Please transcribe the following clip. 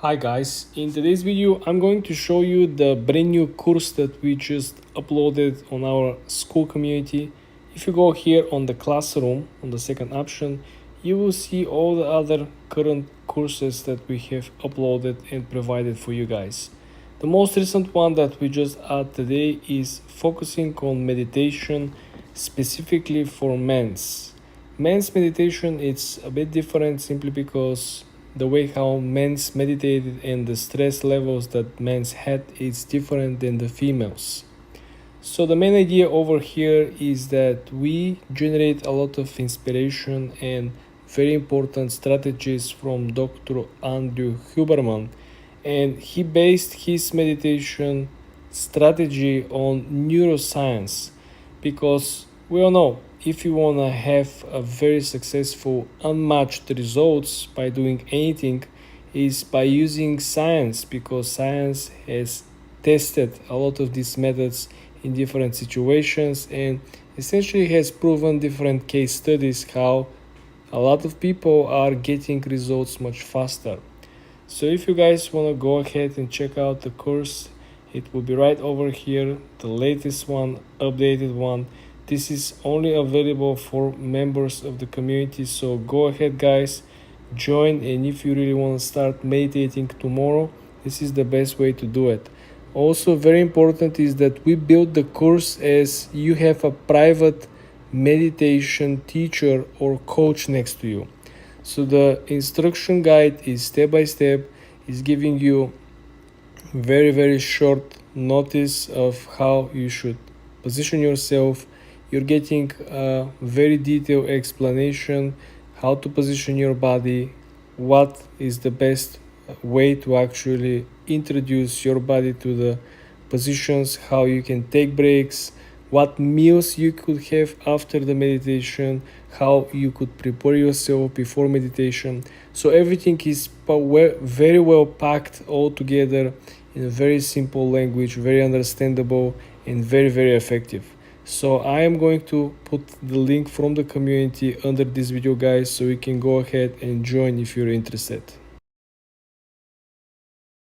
Hi guys, in today's video I'm going to show you the brand new course that we just uploaded on our Skool community. If you go here on the classroom on the second option, you will see all the other current courses that we have uploaded and provided for you guys. The most recent one that we just add today is focusing on meditation specifically for men's. Men's meditation it's a bit different simply because the way how men's meditated and the stress levels that men's had is different than the females. So the main idea over here is that we generate a lot of inspiration and very important strategies from Dr. Andrew Huberman, and he based his meditation strategy on neuroscience because we all know if you want to have a very successful unmatched results by doing anything is by using science, because science has tested a lot of these methods in different situations and essentially has proven different case studies how a lot of people are getting results much faster. So if you guys want to go ahead and check out the course, it will be right over here, the latest one, updated one. This is only available for members of the community, so go ahead guys, join, and if you really want to start meditating tomorrow, this is the best way to do it. Also very important is that we build the course as you have a private meditation teacher or coach next to you. So the instruction guide is step by step, is giving you very short notice of how you should position yourself. You're getting a very detailed explanation how to position your body, what is the best way to actually introduce your body to the positions, how you can take breaks, what meals you could have after the meditation, how you could prepare yourself before meditation. So everything is very well packed all together in a very simple language, very understandable and very effective. So I am going to put the link from the community under this video guys, so you can go ahead and join if you're interested.